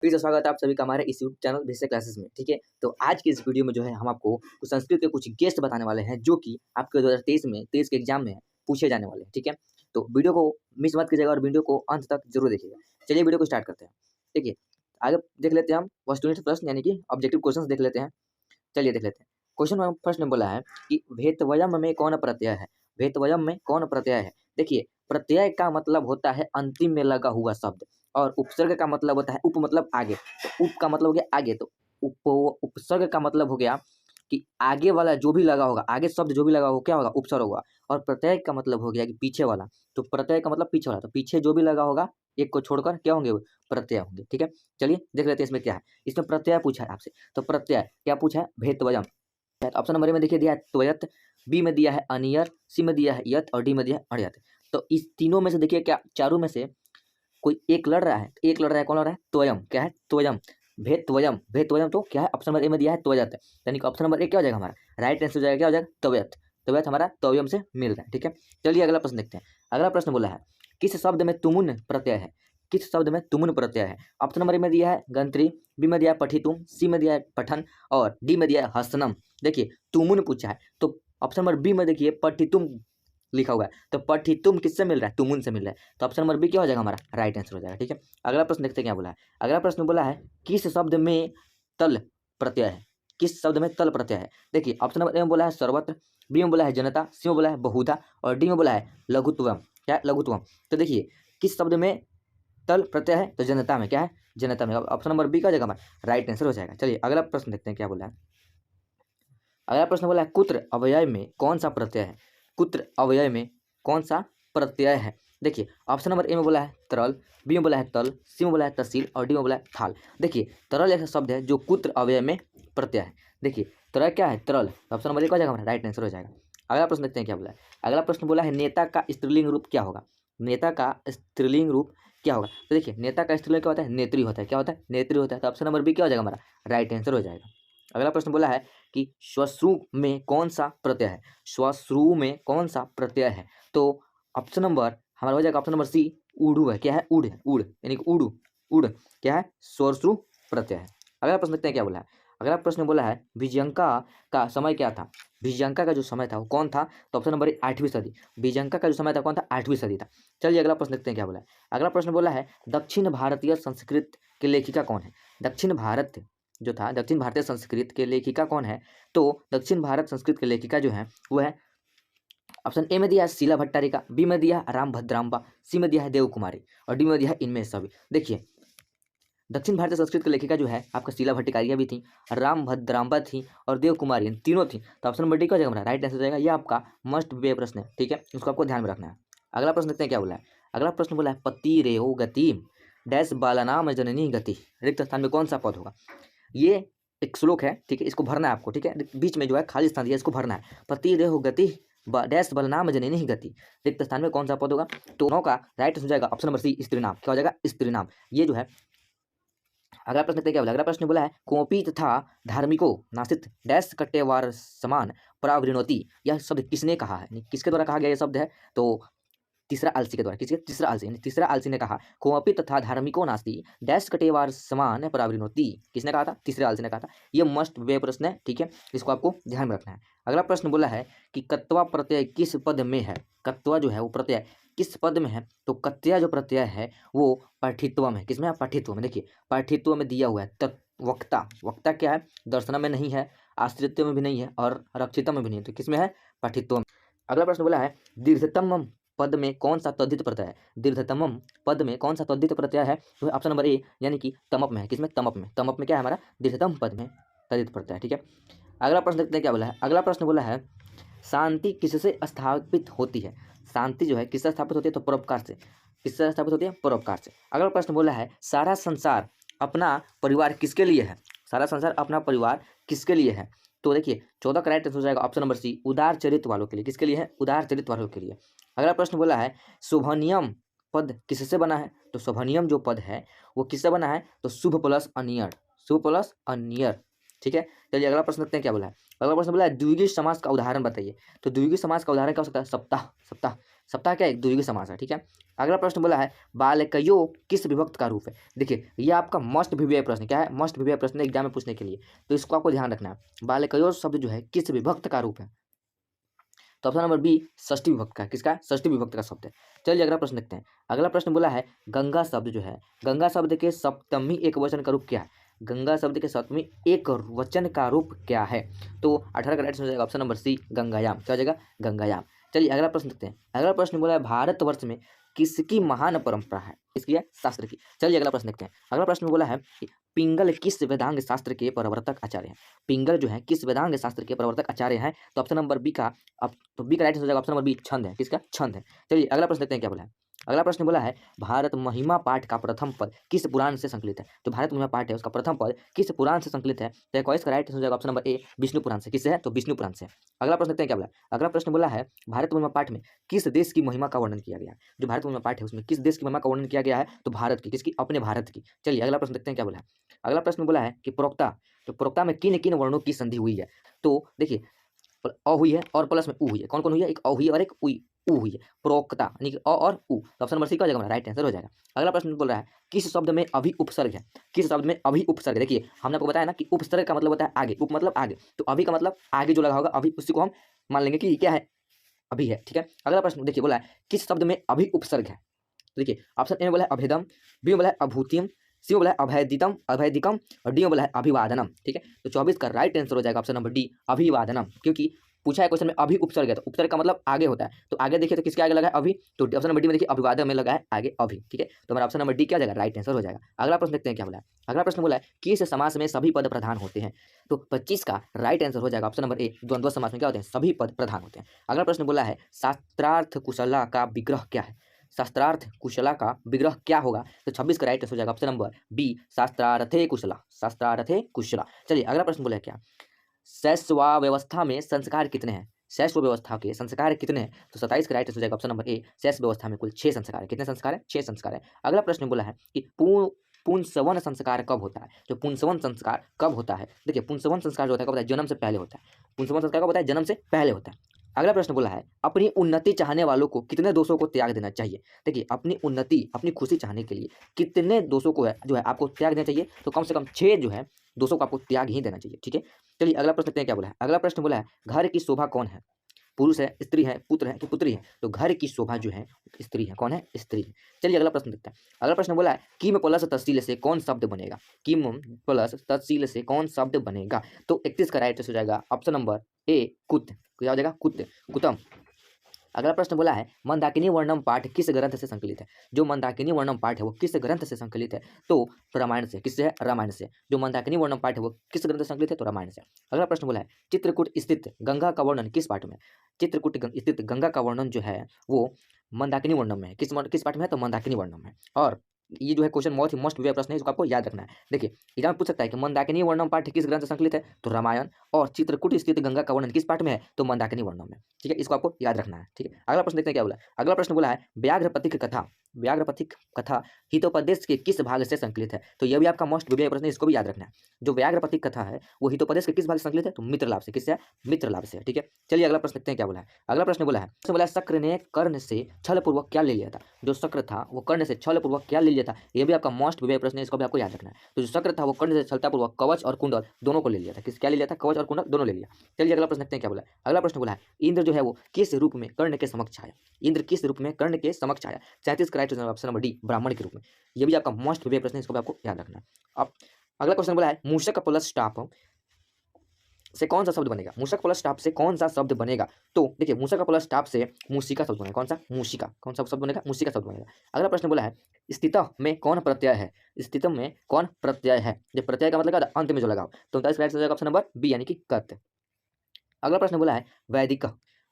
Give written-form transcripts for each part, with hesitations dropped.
फिर से स्वागत है आप सभी का हमारे इस यूट्यूब चैनल बेसिक क्लासेस में। ठीक है, तो आज की इस वीडियो में जो है हम आपको कुछ संस्कृत के कुछ गेस्ट बताने वाले हैं जो कि आपके 2023 के एग्जाम में पूछे जाने वाले हैं। ठीक है, तो वीडियो को मिस मत कीजिएगा और वीडियो को अंत तक जरूर देखिएगा। चलिए वीडियो को स्टार्ट करते हैं। देखिए, आगे देख लेते हैं हम वस्तुनिष्ठ प्रश्न यानी कि ऑब्जेक्टिव क्वेश्चन देख लेते हैं। चलिए देख लेते हैं। क्वेश्चन फर्स्ट ने बोला है कि भेतवयम में कौन प्रत्यय है। भेतवयम में कौन प्रत्यय है। देखिए, प्रत्यय का मतलब होता है अंतिम में लगा हुआ शब्द और उपसर्ग का मतलब होता है उप मतलब आगे। तो उप का मतलब हो गया आगे, तो उपसर्ग का मतलब हो गया कि आगे वाला जो भी लगा होगा, आगे शब्द जो भी लगा होगा क्या होगा, उपसर्ग होगा। और प्रत्यय का मतलब हो गया कि पीछे वाला, तो प्रत्यय का मतलब पीछे वाला, तो पीछे जो भी लगा होगा एक को छोड़कर क्या होंगे, प्रत्यय होंगे। ठीक है, चलिए देख लेते हैं इसमें क्या है। इसमें प्रत्यय पूछा है आपसे, तो प्रत्यय क्या पूछा है, भेतवयम। ऑप्शन नंबर ए में देखिए दिया है त्वयत, बी में दिया है अनियर, सी में दिया है यत और डी में दिया है अणयत। तो इस तीनों में से देखिए क्या चारों में से कोई एक लड़ रहा है, एक लड़ रहा है, कौन लड़ रहा है, त्वयम। क्या है, त्वयम, भेतवयम। भेतवयम तो क्या है, ऑप्शन नंबर ए में दिया है त्वयत, यानी कि ऑप्शन नंबर ए क्या हो जाएगा हमारा राइट आंसर हो जाएगा, क्या हो जाएगा, त्वयत। त्वयत हमारा त्वयम से मिल रहा है। ठीक है, चलिए अगला प्रश्न देखते हैं। अगला प्रश्न बोला है किस शब्द में तुमुन प्रत्यय है। किस शब्द में तुमुन प्रत्यय है। ऑप्शन नंबर ए में दिया है गंत्री, बी में दिया है पठितुम, सी में दिया है पठन और डी में दिया है हसनम। देखिए तुमुन पूछा है, तो ऑप्शन नंबर बी में देखिए पठितुम लिखा हुआ है, तो पठितुम किससे मिल रहा है, तुमुन से मिल रहा है, तो ऑप्शन नंबर बी क्या हो जाएगा हमारा राइट आंसर हो जाएगा। ठीक है, अगला प्रश्न देखते हैं क्या बोला है। अगला प्रश्न बोला है किस शब्द में तल प्रत्यय है। किस शब्द में तल प्रत्यय है। देखिए ऑप्शन नंबर ए में बोला है सर्वत्र, बी में बोला है जनता, सी में बोला है बहुधा और डी में बोला है लघुत्वम। क्या है, लघुत्वम। तो देखिए किस शब्द में तल प्रत्यय है, तो जनता में। क्या है, जनता में। ऑप्शन नंबर बी का जगह हमारा राइट आंसर हो जाएगा। चलिए अगला प्रश्न देखते हैं क्या बोला है। अगला प्रश्न बोला है कुत्र अवयव में कौन सा प्रत्यय है। कुत्र अवयव में कौन सा प्रत्यय है। देखिए ऑप्शन नंबर ए में बोला है तरल, बी में बोला है तल, सी में बोला है तहसील और डी में बोला है थाल। देखिए तरल ऐसा शब्द है जो कुत्र अवयव में प्रत्यय है। देखिए तरल क्या है, तरल, तो ऑप्शन नंबर ए का जगह हमारा राइट आंसर हो जाएगा। अगला प्रश्न देखते हैं क्या बोला है। अगला प्रश्न बोला है नेता का स्त्रीलिंग रूप क्या होगा। नेता का स्त्रीलिंग रूप क्या होगा। तो देखिए नेता का स्त्रीलिंग क्या होता है, नेत्री होता है। क्या होता है, नेत्री होता है, तो ऑप्शन नंबर बी क्या हो जाएगा हमारा राइट आंसर हो जाएगा। अगला प्रश्न बोला है कि श्वश्रु में कौन सा प्रत्यय है। श्वश्रु में कौन सा प्रत्यय है, तो ऑप्शन नंबर हमारा हो जाएगा ऑप्शन नंबर सी उड़ू है। क्या है, उड़ है, उड़ यानी कि उड़ू, उड़ क्या है, श्वश्रु प्रत्यय है। अगला प्रश्न देखते हैं क्या बोला है। अगला प्रश्न बोला है विजयंका का समय क्या था। विजयंका का जो समय था वो कौन था, तो ऑप्शन नंबर 8वीं सदी। विजयंका का जो समय था कौन था, 8वीं सदी था। चलिए अगला प्रश्न देखते हैं क्या बोला है। अगला प्रश्न बोला है दक्षिण भारतीय संस्कृत के लेखिका कौन है। दक्षिण भारत जो था, दक्षिण भारतीय संस्कृत के लेखिका कौन है, तो दक्षिण भारत संस्कृत के लेखिका जो है वो है ऑप्शन ए में दिया है शीला भट्टारिका, बी में दिया है राम भद्राम्बा, सी में दिया है देव कुमारी और डी में दिया है इनमें सभी। देखिए दक्षिण भारतीय संस्कृत की लेखिका जो है आपका शीला भट्टारिका भी थी, राम भद्राम्बा थी और देव कुमारी, तीनों थी, तो ऑप्शन नंबर डी का जगह राइट आंसर हो जाएगा। ये आपका मस्ट बी प्रश्न है। ठीक है, इसको आपको ध्यान में रखना है। अगला प्रश्न देखते हैं क्या बोला है। अगला प्रश्न बोला है पति रेहो गति डैश बालानाम जननी गति, रिक्त स्थान में कौन सा पद होगा। ये एक श्लोक है, ठीक है, इसको भरना है आपको। ठीक है, बीच में जो है खाली स्थान दिया, इसको भरना है। पति रेहो गति डैश बलनाम जननी गति, रिक्त स्थान में कौन सा पद होगा, तो दोनों का राइट हो जाएगा ऑप्शन नंबर सी स्त्री नाम। क्या हो जाएगा, स्त्री नाम। ये जो है अगला प्रश्न देखते हैं क्या बोला। अगला प्रश्न बोला है कोपी तथा धार्मिको नासित डैश कट्टेवार समान परावृणोति, यह शब्द किसने कहा है, किसके द्वारा कहा गया यह शब्द है, तो तीसरा आलसी के द्वारा। किसके, तीसरा आलसी, तीसरा आलसी ने कहा कोपी तथा धार्मिको नास्ति डैश कटेवार समान परावृणोति, किसने कहा था, तीसरे आलसी ने कहा था। ये मस्ट वे प्रश्न है। ठीक है, इसको आपको ध्यान में रखना है। अगला प्रश्न बोला है कि कत्वा प्रत्यय किस पद में है। कत्वा जो है वो प्रत्यय किस पद में है, तो कत्या जो प्रत्यय है वो पठित्व में। किसमें है, पठित्व में। देखिए पठित्व में दिया हुआ है वक्ता, वक्ता क्या है, दर्शन में नहीं है, आश्रित्य में भी नहीं है और रक्षित में भी नहीं है, तो किसमें है, पठित्व में। अगला प्रश्न बोला है दीर्घतम पद में कौन सा तद्धित प्रत्यय है। दीर्घतम पद में कौन सा तद्धित प्रत्यय है, तो ऑप्शन नंबर ए यानी कि तमप में है। किसमें, तमप में। तमप में क्या है हमारा, दीर्घतम पद में तद्धित प्रत्यय है। ठीक है, अगला प्रश्न देखते हैं क्या बोला है। अगला प्रश्न बोला है शांति किससे स्थापित होती है। शांति जो है किससे स्थापित होती है, तो परोपकार से। किससे स्थापित होती है, परोपकार से। अगला प्रश्न बोला है सारा संसार अपना परिवार किसके लिए है। सारा संसार अपना परिवार किसके लिए है, तो देखिए 14 का राइट आंसर हो जाएगा ऑप्शन नंबर सी उदार चरित्र वालों के लिए। किसके लिए है, उदार चरित्र वालों के लिए। अगला प्रश्न बोला है शुभनियम पद किससे बना है, तो शुभनियम जो पद है वो किससे बना है, तो शुभ प्लस अनियर, शुभ प्लस अनियर ठीक है। चलिए अगला प्रश्न देखते हैं क्या बोला है। अगला प्रश्न बोला है द्विगुणी समास का उदाहरण बताइए। तो द्विगुणी समास का उदाहरण क्या हो सकता है? सप्ताह। सप्ताह सप्ताह क्या है? एक द्विगुणी समास है, ठीक है। अगला प्रश्न बोला है बालकयो किस विभक्त का रूप है। देखिए ये आपका मस्ट भिव्य प्रश्न, क्या है? मस्ट भिव्य प्रश्न एग्जाम में पूछने के लिए, तो इसको आपको ध्यान रखना है। बालकयो शब्द जो है किस विभक्त का रूप है? तो ऑप्शन नंबर बी षष्ठी विभक्त का। किसका? षष्ठी विभक्त का शब्द है। चलिए अगला प्रश्न देखते हैं। अगला प्रश्न बोला है गंगा शब्द जो है, गंगा शब्द के सप्तमी एक वचन का रूप क्या है? गंगा शब्द के सप्तमी एक वचन का रूप क्या है? तो 18 का राइट आंसर हो जाएगा ऑप्शन नंबर सी गंगायाम। क्या हो जाएगा? गंगायाम। चलिए अगला प्रश्न देखते हैं। अगला प्रश्न बोला है भारतवर्ष में किसकी महान परंपरा है? किसकी है? शास्त्र की। चलिए अगला प्रश्न देखते हैं। अगला प्रश्न बोला है पिंगल किस वेदांग शास्त्र के प्रवर्तक आचार्य हैं? पिंगल जो है किस वेदांग शास्त्र के प्रवर्तक आचार्य हैं? तो ऑप्शन नंबर बी का, अब तो बी का राइट आंसर हो जाएगा ऑप्शन नंबर बी छंद है। किसका? छंद है। चलिए अगला प्रश्न देखते हैं क्या बोला है। अगला प्रश्न बोला है भारत महिमा पाठ का प्रथम पद किस पुराण से संकलित है? तो भारत महिमा पाठ है उसका प्रथम पद किस पुराण से संकलित है? तो 21 का राइट आंसर हो जाएगा ऑप्शन नंबर ए विष्णु पुराण से। किससे है? तो विष्णु पुराण से। अगला प्रश्न देखते हैं क्या बोला। अगला प्रश्न बोला है भारत महिमा पाठ में किस देश की महिमा का वर्णन किया गया है? जो भारत महिमा पाठ है उसमें किस देश की महिमा का वर्णन किया गया है? तो भारत की। किसकी? अपने भारत की। चलिए अगला प्रश्न देखते हैं क्या बोला है। अगला प्रश्न बोला है कि प्रोक्ता, तो प्रोक्ता में किन किन वर्णों की संधि हुई है? तो देखिए अ हुई है और प्लस में उ हुई है। कौन कौन हुई है? एक अ हुई है और एक उ हुई है। प्रोक्ता यानी कि अ और उ। तो ऑप्शन नंबर सी का हो जाएगा, राइट आंसर हो जाएगा। अगला प्रश्न बोल रहा है किस शब्द में अभी उपसर्ग है? किस शब्द में अभी उपसर्ग है? देखिए हमने आपको बताया ना कि उपसर्ग का मतलब होता है आगे, उप मतलब आगे, तो अभी का मतलब आगे जो लगा होगा अभी, उसी को हम मान लेंगे कि क्या है? अभी है, ठीक है। अगला प्रश्न देखिए बोला है किस शब्द में अभी उपसर्ग है? तो देखिए ऑप्शन ए में बोला है अभेदम, बी में बोला है अभूतियम, सी में बोला है अभेदितम अभेदिकम और डी में बोला है अभिवादनम, ठीक है। तो 24 का राइट आंसर हो जाएगा ऑप्शन नंबर डी अभिवादनम, क्योंकि पूछा है क्वेश्चन में अभी उपसर्ग है, तो उपसर्ग का मतलब आगे होता है, तो आगे देखिए तो किसके आगे लगा है? अभी। तो ऑप्शन नंबर डी में देखिए अभिवादन में लगा है आगे अभी, ठीक है। तो हमारा ऑप्शन नंबर डी क्या हो जाएगा? राइट आंसर हो जाएगा। अगला प्रश्न देखते हैं क्या बोला है। अगला प्रश्न बोला है किस समास में सभी पद प्रधान होते हैं? तो 25 का राइट आंसर हो जाएगा ऑप्शन नंबर ए द्वंद्व समास में क्या होते हैं? सभी पद प्रधान होते हैं। अगला प्रश्न बोला है शास्त्रार्थ कुशला का विग्रह क्या है? शास्त्रार्थ कुशला का विग्रह क्या होगा? तो 26 का राइट आंसर हो जाएगा ऑप्शन नंबर बी शास्त्रार्थे कुशला। शास्त्रार्थे कुशला। चलिए अगला प्रश्न बोला है क्या शैशवावस्था में संस्कार कितने हैं? शैशव व्यवस्था के संस्कार कितने हैं? तो 27 का राइट आंसर हो जाएगा ऑप्शन नंबर ए शैशव व्यवस्था में कुल 6 संस्कार है। कितने संस्कार है? 6 संस्कार है। अगला प्रश्न बोला है कि पुंसवन संस्कार कब होता है? जो पुंसवन संस्कार कब होता है? देखिए पुंसवन संस्कार जो होता है कब होता है? जन्म से पहले होता है। पुंसवन संस्कार कब होता है? जन्म से पहले होता है। अगला प्रश्न बोला है अपनी उन्नति चाहने वालों को कितने दोषों को त्याग देना चाहिए? देखिए अपनी उन्नति अपनी खुशी चाहने के लिए कितने दोषों को जो है आपको त्याग देना चाहिए? तो कम से कम 6 जो है दोषों को आपको त्याग ही देना चाहिए, ठीक है। चलिए अगला प्रश्न देखते हैं क्या बोला है। अगला प्रश्न बोला है घर की शोभा कौन है? पुरुष है, स्त्री है, पुत्र है कि पुत्री है? तो घर की शोभा जो है स्त्री है। कौन है? स्त्री है। चलिए अगला प्रश्न देखते हैं। अगला प्रश्न बोला है किम प्लस तहसील से कौन शब्द बनेगा? किम प्लस तहसील से कौन शब्द बनेगा? तो 31 का राइट हो जाएगा ऑप्शन नंबर ए कुत। क्या हो जाएगा? कुत, कुतम। अगला प्रश्न बोला है मंदाकिनी वर्णम पाठ किस ग्रंथ से संकलित है? जो मंदाकिनी वर्णम पाठ है वो किस ग्रंथ से संकलित है? तो रामायण से। किससे है? रामायण से। जो मंदाकिनी वर्णम पाठ है वो किस ग्रंथ से संकलित है? तो रामायण से। अगला प्रश्न बोला है चित्रकूट स्थित गंगा का वर्णन किस पाठ में? चित्रकूट स्थित गंगा का वर्णन जो है वो मंदाकिनी वर्णम में है। किस पाठ में है? तो मंदाकिनी वर्णम में। और ये जो है क्वेश्चन बहुत ही मस्ट हुआ प्रश्न है, इसको आपको याद रखना है। देखिए एग्जाम पूछ सकता है कि मंदाकिनी वर्णम पाठ किस ग्रंथ से संकलित है? तो रामायण। और चित्रकूट स्थित गंगा का वर्णन किस पाठ में है? तो मंदाकिनी वर्णम में, ठीक है। इसको आपको याद रखना है, ठीक है। अगला प्रश्न देखते हैं क्या बोला। अगला प्रश्न बोला है व्याघ्रपथिक कथा, व्याघ्रपथिक कथा हितोपदेश के किस भाग से संकलित है? तो यह भी आपका मोस्ट विवेक प्रश्न है, इसको भी याद रखना है। जो व्याघ्रपथिक कथा है वो हितोपदेश के किस भाग से संकलित है? तो मित्र लाभ से। किससे? मित्र लाभ से, ठीक है। चलिए अगला प्रश्न देखते हैं क्या बोला है। अगला प्रश्न बोला है शक्र ने कर्ण से छलपूर्वक क्या ले लिया था? जो शक्र था वो कर्ण से छलपूर्वक क्या ले लिया था? यह भी आपका मोस्ट विवेक प्रश्न है, इसको भी आपको याद रखना है। तो जो शक्र था वो कर्ण से छलतापूर्वक कवच और कुंडल दोनों को ले लिया था। किस क्या ले लिया था? कवच और कुंडल दोनों ले लिया। चलिए अगला प्रश्न देखते हैं क्या बोला है। अगला प्रश्न बोला है इंद्र जो है वो किस रूप में कर्ण के समक्ष आया? इंद्र किस रूप में कर्ण के समक्ष आया? 37 का राइट ऑप्शन नंबर डी ब्राह्मण के रूप में। यह भी आपका मोस्ट विवेक प्रश्न है, इसको भी आपको याद रखना है। अब अगला क्वेश्चन बोला है मूषक प्लस स्टाप से कौन सा शब्द बनेगा? मूषक प्लस स्टाप से कौन सा शब्द बनेगा? तो देखिए मूषक प्लस स्टाप से मूषिका शब्द बनेगा। कौन सा? मूषिका। कौन सा शब्द बनेगा? मूषिका शब्द बनेगा। अगला प्रश्न बोला है स्थितः में कौन प्रत्यय है? स्थितम में कौन प्रत्यय है? जब प्रत्यय का मतलब क्या? अंत में जो लगाओ। तो 29 राइट हो जाएगा ऑप्शन नंबर बी यानी कि कत। अगला प्रश्न बोला है वैदिक,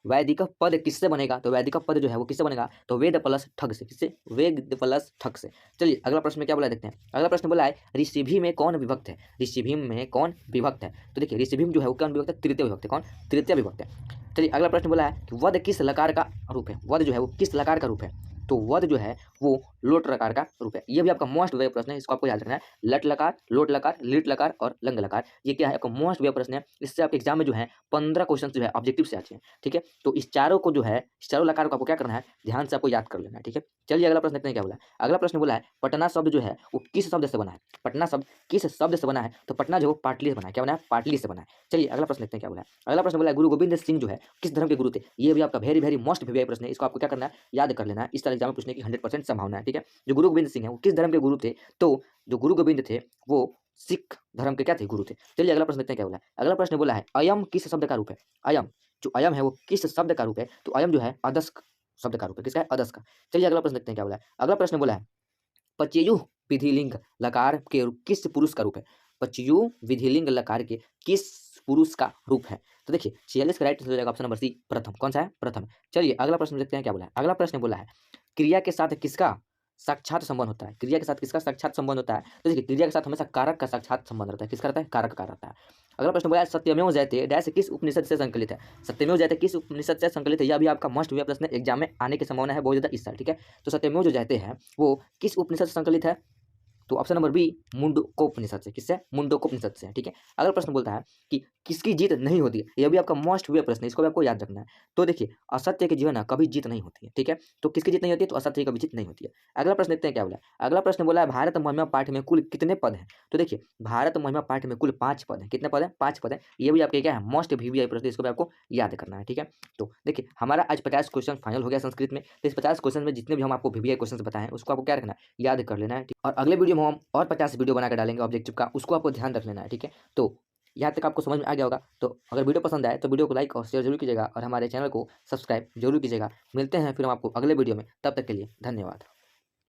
वैदिक पद किससे बनेगा? तो वैदिक पद जो है वो किससे बनेगा? तो वेद प्लस ठग से। किससे? वेद प्लस ठग से। चलिए अगला प्रश्न में क्या बोला देखते हैं। अगला प्रश्न बोला है ऋषिभीम में कौन विभक्त है? ऋषिभीम में कौन विभक्त है? तो देखिए ऋषिभीम जो है वो कौन विभक्त है? तृतीय विभक्त है। कौन? तृतीय विभक्त है। चलिए अगला प्रश्न बोला है कि वध किस लकार का रूप है? वध जो है वो किस लकार का रूप है? तो वध जो है वो लोट लकार का रूप है। ये भी आपका मोस्ट वेव प्रश्न है, इसको आपको याद रखना है। लट लकार, लोट लकार, लिट लकार और लंग लकार, ये क्या है आपका मोस्ट वेव प्रश्न है। इससे आपके एग्जाम में जो है 15 क्वेश्चन जो है ऑब्जेक्टिव से आते हैं, ठीक है। तो इस चारों को जो है, इस चारों लकार को आपको क्या करना है, ध्यान से आपको याद कर लेना है, ठीक है। चलिए अगला प्रश्न देखते हैं क्या बोला है। अगला प्रश्न बोला है पटना शब्द जो है वो किस शब्द से बना है। पटना शब्द किस शब्द से बना है, तो पटना जो पाटली से बना है। क्या बना है, पाटली से बना है। चलिए अगला प्रश्न देखते हैं क्या बोला है। अगला प्रश्न बोला है गुरु गोविंद सिंह जो है किस धर्म के गुरु थे। ये भी आपका वेरी वेरी मोस्ट वीवीआई प्रश्न है, इसको आपको क्या करना है, याद कर लेना है। इस तरह एग्जाम में पूछने की 100% संभावना है, ठीक है। जो गुरु गोविंद सिंह है वो किस धर्म के गुरु थे, तो जो गुरु गोविंद थे वो सिख धर्म के क्या थे, गुरु थे। चलिए अगला प्रश्न देखते हैं क्या बोला है। अगला प्रश्न बोला है अयम किस शब्द का रूप है। अयम, जो अयम है वो किस शब्द का रूप है, तो अयम जो है अदस्क शब्द का रूप है। किसका है, अदस्क का। चलिए अगला प्रश्न देखते हैं क्या बोला है। अगला प्रश्न बोला है पचयु विधिलिंग लकार के किस पुरुष का रूप है। पचयु विधिलिंग लकार के किस पुरुष का रूप है। तो देखिए 46 का राइट आंसर हो जाएगा ऑप्शन नंबर सी, प्रथम। कौन सा है, प्रथम। चलिए अगला प्रश्न देखते हैं क्या बोला है। अगला प्रश्न बोला है क्रिया के साथ किसका साक्षात संबंध होता है। क्रिया के साथ किसका साक्षात संबंध होता है, तो देखिए क्रिया के साथ हमेशा कारक का साक्षात संबंध रहता है। किसका रहता है, कारक का रहता है। अगला प्रश्न बोला है सत्यमेव जयते डैश किस उपनिषद से संकलित है। सत्यमेव जयते किस उपनिषद से संकलित है, यह भी आपका मोस्ट हुआ प्रश्न एग्जाम में आने की संभावना है बहुत ज्यादा इस साल, ठीक है। तो सत्यमेव जो जयते हैं वो किस उपनिषद से संकलित है, तो ऑप्शन नंबर बी मुंडकोपनिषद से। किससे, मुंडकोपनिषद से, ठीक है। अगला प्रश्न बोलता है कि किसकी जीत नहीं होती है। यह भी आपका मोस्ट हुआ प्रश्न है, इसको भी आपको याद रखना है। तो देखिए असत्य के जीवन कभी जीत नहीं होती है, ठीक है। तो किसकी जीत नहीं होती है, तो असत्य की कभी जीत नहीं होती है। अगला प्रश्न देखते हैं क्या बोला है। अगला प्रश्न बोला है भारत महिमा पाठ में कुल कितने पद हैं। तो देखिए भारत महिमा पाठ में कुल 5 पद हैं। कितने पद हैं, 5 पद हैं। ये भी आपके क्या है, मोस्ट वीवीआई प्रश्न, इसको भी आपको याद करना है, ठीक है। तो देखिए हमारा आज 50 क्वेश्चन फाइनल हो गया संस्कृत में। तो इस 50 क्वेश्चन में जितने भी हम आपको वीवीआई क्वेश्चन बताए हैं उसको आपको क्या रखना है, याद कर लेना है, ठीक। और अगले वीडियो में हम और 50 वीडियो बनाकर डालेंगे ऑब्जेक्टिव का, उसको आपको ध्यान रख लेना है, ठीक है। तो यहाँ तक आपको समझ में आ गया होगा। तो अगर वीडियो पसंद आए तो वीडियो को लाइक और शेयर जरूर कीजिएगा और हमारे चैनल को सब्सक्राइब जरूर कीजिएगा। मिलते हैं फिर हम आपको अगले वीडियो में, तब तक के लिए धन्यवाद।